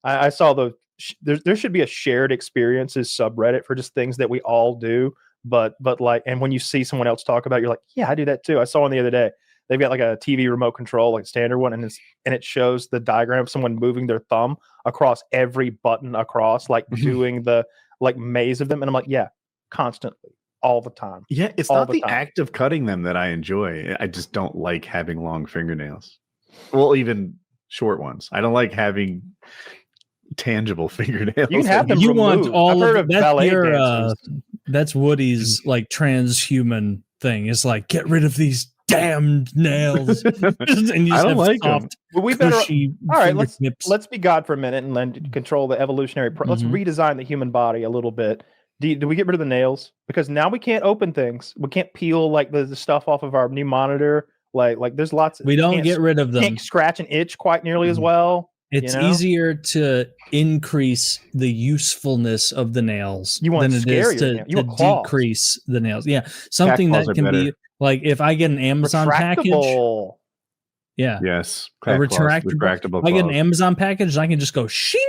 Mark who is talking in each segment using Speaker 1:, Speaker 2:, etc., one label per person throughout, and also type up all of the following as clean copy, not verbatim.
Speaker 1: I saw there should be a shared experiences subreddit for just things that we all do. But like, and when you see someone else talk about it, you're like, yeah, I do that too. I saw one the other day. They've got like a TV remote control, like standard one, and it shows the diagram of someone moving their thumb across every button across, like doing the like maze of them. And I'm like, yeah, constantly, all the time.
Speaker 2: Yeah, it's not the act of cutting them that I enjoy. I just don't like having long fingernails. Well, even short ones. I don't like having tangible fingernails.
Speaker 1: You can have them.
Speaker 3: You
Speaker 1: removed.
Speaker 3: want all
Speaker 1: I've heard
Speaker 3: of
Speaker 1: ballet dancers.
Speaker 3: That's Woody's like transhuman thing. It's like, get rid of these damned nails. And you
Speaker 2: I don't like them.
Speaker 1: Well, we better. All right, let's be God for a minute and then control the evolutionary. Let's redesign the human body a little bit. Do we get rid of the nails? Because now we can't open things. We can't peel like the stuff off of our new monitor. Like there's lots.
Speaker 3: We don't get rid of them.
Speaker 1: Can't scratch and itch quite nearly as well.
Speaker 3: It's easier to increase the usefulness of the nails than it is to decrease the nails. Yeah, something that can be like if I get an Amazon package. Yeah.
Speaker 2: Yes.
Speaker 3: A retractable. If I get an Amazon package, I can just go shing,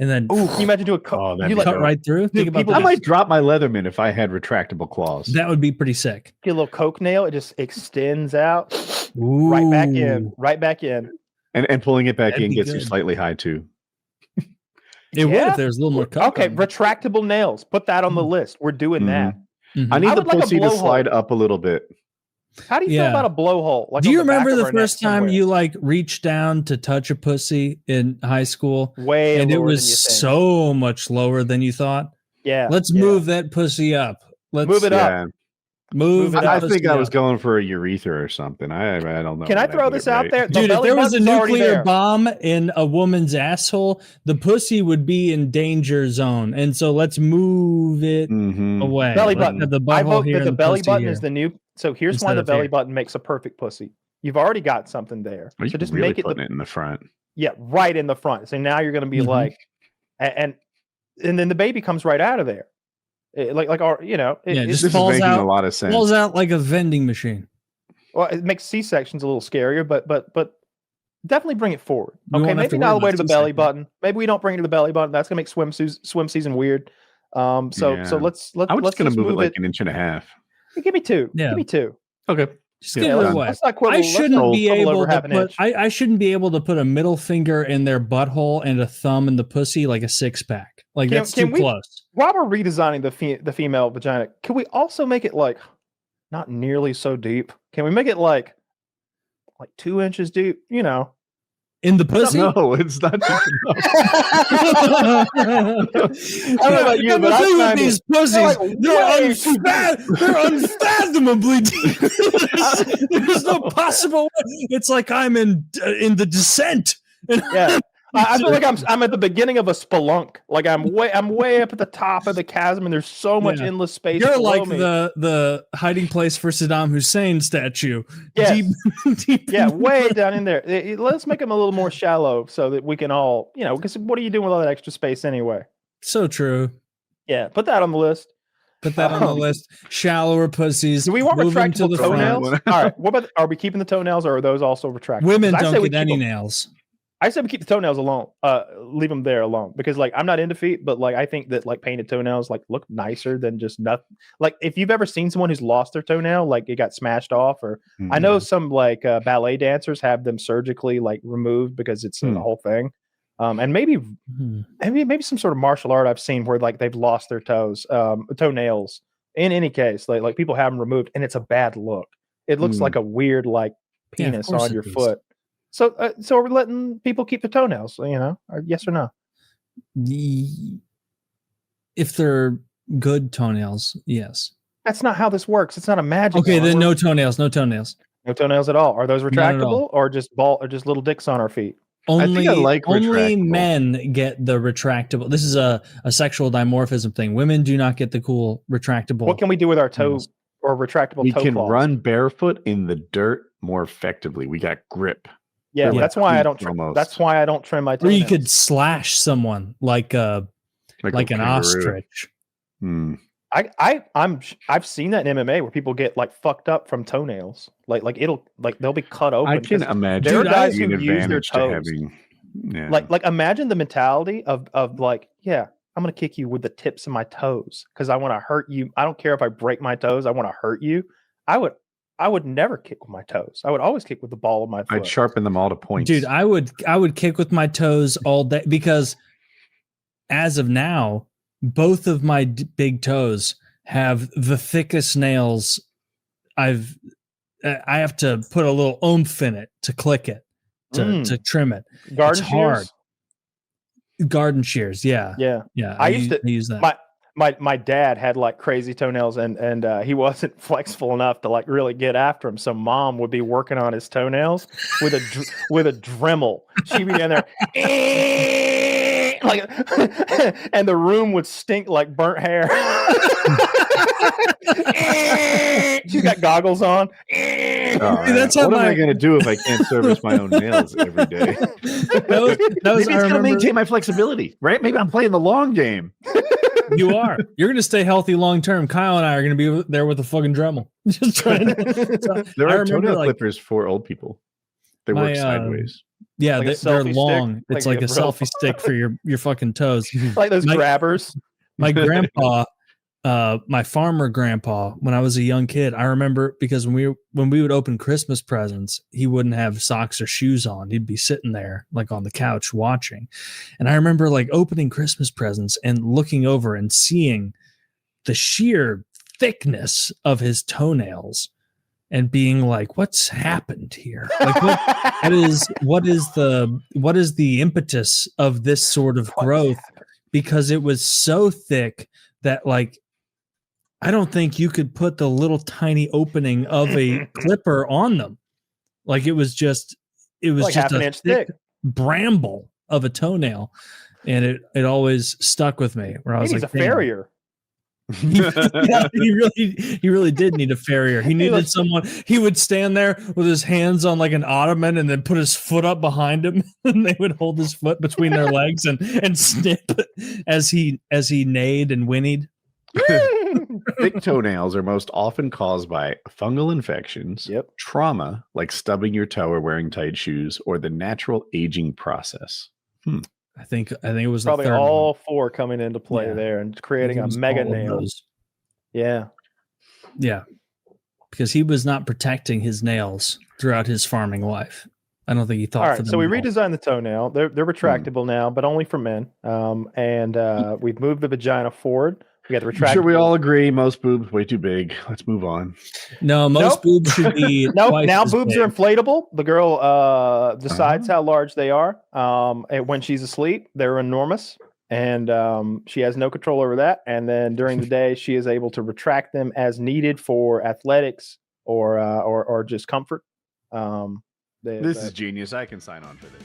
Speaker 3: and then.
Speaker 1: Ooh, can you imagine doing a cut?
Speaker 3: You cut right through.
Speaker 2: Dude, I might drop my Leatherman if I had retractable claws.
Speaker 3: That would be pretty sick.
Speaker 1: Get a little Coke nail. It just extends out.
Speaker 3: Ooh.
Speaker 1: Right back in.
Speaker 2: And pulling it back in gets you slightly high too.
Speaker 3: It would if there's a little more cut.
Speaker 1: Okay, retractable nails. Put that on the list. We're doing that.
Speaker 2: I need the pussy to slide up a little bit.
Speaker 1: How do you feel about a blowhole? Like,
Speaker 3: do you remember the first time you like reached down to touch a pussy in high school?
Speaker 1: And
Speaker 3: it was so much lower than you thought.
Speaker 1: Yeah.
Speaker 3: Let's move that pussy up. Let's
Speaker 1: move it up.
Speaker 3: Move it up.
Speaker 2: I think I was going for a urethra or something. I don't know.
Speaker 1: Can I throw this out there?
Speaker 3: Dude, if there was a nuclear bomb in a woman's asshole, the pussy would be in danger zone. And so let's move it away.
Speaker 1: Belly button. I vote that the belly button
Speaker 3: is
Speaker 1: the new. So here's why the belly button makes a perfect pussy. You've already got something there. So just make it
Speaker 2: in the front.
Speaker 1: Yeah, right in the front. So now you're going to be like, and then the baby comes right out of there. It
Speaker 3: just falls out. A lot of sense. Falls out like a vending machine.
Speaker 1: Well, it makes C-sections a little scarier, but definily bring it forward. Okay, maybe not all the way to the belly button. Maybe we don't bring it to the belly button. That's gonna make swim season weird. So let's.
Speaker 2: I was just gonna move it like an inch and a half.
Speaker 1: Give me two.
Speaker 3: Yeah.
Speaker 1: Give me two.
Speaker 2: Okay.
Speaker 3: Just give it away. I shouldn't be able to put. I shouldn't be able to put a middle finger in their butthole and a thumb in the pussy like a 6-pack. Like that's too close.
Speaker 1: While we're redesigning the female vagina, can we also make it like not nearly so deep? Can we make it like 2 inches deep? You know,
Speaker 3: in the pussy?
Speaker 2: No, it's not deep
Speaker 1: enough. I don't know about you, but
Speaker 3: the thing with these pussies, they're unfathomably deep. There's no possible way. It's like I'm in the descent.
Speaker 1: Yeah. I feel like I'm at the beginning of a spelunk. Like I'm way up at the top of the chasm, and there's so much endless space.
Speaker 3: You're like me. the hiding place for Saddam Hussein statue.
Speaker 1: Yes.
Speaker 3: Deep.
Speaker 1: Yeah, way down in there. Let's make them a little more shallow so that we can all, because what are you doing with all that extra space anyway?
Speaker 3: So true.
Speaker 1: Yeah, put that on the list.
Speaker 3: Put that on the list. Shallower pussies.
Speaker 1: Do we want retractable toenails? All right. What about? Are we keeping the toenails, or are those also retractable?
Speaker 3: Women don't get any nails.
Speaker 1: I said we keep the toenails alone. Leave them there alone, because like I'm not into feet, but like I think that like painted toenails like look nicer than just nothing. Like if you've ever seen someone who's lost their toenail, like it got smashed off, or I know some like ballet dancers have them surgically like removed because it's the whole thing. And maybe some sort of martial art I've seen where like they've lost their toenails. In any case, like people have them removed, and it's a bad look. It looks like a weird like penis on your foot. So we're letting people keep the toenails, or yes or no?
Speaker 3: If they're good toenails, yes.
Speaker 1: That's not how this works. It's not a magic.
Speaker 3: Okay, then no toenails. No toenails.
Speaker 1: No toenails at all. Are those retractable or just little dicks on our feet?
Speaker 3: Only men get the retractable. This is a sexual dimorphism thing. Women do not get the cool retractable.
Speaker 1: What can we do with our toes or retractable toe claws?
Speaker 2: We can run barefoot in the dirt more effectively. We got grip.
Speaker 1: Yeah, that's why I don't trim. That's why I don't trim my toenails.
Speaker 3: Or you could slash someone like an ostrich.
Speaker 1: I've seen that in MMA where people get like fucked up from toenails. Like they'll be cut open.
Speaker 2: I can imagine.
Speaker 1: There are guys who use their toes.
Speaker 2: Yeah.
Speaker 1: Like imagine the mentality of like, yeah, I'm gonna kick you with the tips of my toes because I want to hurt you. I don't care if I break my toes. I want to hurt you. I would never kick with my toes. I would always kick with the ball of my foot.
Speaker 2: I'd sharpen them all to points.
Speaker 3: Dude, I would kick with my toes all day because as of now, both of my big toes have the thickest nails. I have to put a little oomph in it to click it, to trim it.
Speaker 1: Garden
Speaker 3: it's
Speaker 1: shears?
Speaker 3: hard. Garden shears, yeah.
Speaker 1: I used to
Speaker 3: use that.
Speaker 1: My dad had like crazy toenails and he wasn't flexible enough to like really get after him. So mom would be working on his toenails with a Dremel. She'd be in there like, and the room would stink like burnt hair. She's got goggles on.
Speaker 2: That's what am I going to do if I can't service my own nails every day?
Speaker 3: Maybe
Speaker 2: it's going to maintain my flexibility, right? Maybe I'm playing the long game.
Speaker 3: You are. You're going to stay healthy long term. Kyle and I are going to be there with a fucking Dremel. Just trying to.
Speaker 2: There are toenail clippers for old people. They work sideways.
Speaker 3: Yeah, like they're long. Stick? It's like a selfie stick for your fucking toes.
Speaker 1: Like those grabbers.
Speaker 3: My grandpa, my farmer grandpa, when I was a young kid, I remember because when we would open Christmas presents, he wouldn't have socks or shoes on. He'd be sitting there like on the couch watching. And I remember like opening Christmas presents and looking over and seeing the sheer thickness of his toenails and being like, what's happened here? Like what is the impetus of this sort of growth? Because it was so thick that like I don't think you could put the little tiny opening of a clipper on them. Like it was just
Speaker 1: like
Speaker 3: just
Speaker 1: half an inch thick
Speaker 3: bramble of a toenail, and it always stuck with me. Where I was like,
Speaker 1: a farrier.
Speaker 3: He really did need a farrier. He needed someone. He would stand there with his hands on like an ottoman and then put his foot up behind him, and they would hold his foot between their legs and snip as he neighed and whinnied.
Speaker 2: Thick toenails are most often caused by fungal infections, trauma like stubbing your toe or wearing tight shoes, or the natural aging process.
Speaker 3: I think it was
Speaker 1: probably
Speaker 3: the third
Speaker 1: all
Speaker 3: one.
Speaker 1: four coming into play there and creating a mega nail. Yeah.
Speaker 3: Because he was not protecting his nails throughout his farming life. I don't think he thought. All right,
Speaker 1: so we redesigned the toenail. They're retractable now, but only for men. And we've moved the vagina forward. We got the retractable.
Speaker 2: I'm sure we all agree most boobs way too big. Let's move on.
Speaker 3: No, most boobs should be.
Speaker 1: Now boobs are inflatable. The girl decides how large they are. And when she's asleep, they're enormous, and she has no control over that. And then during the day, she is able to retract them as needed for athletics or just comfort.
Speaker 2: This is genius. I can sign on for this.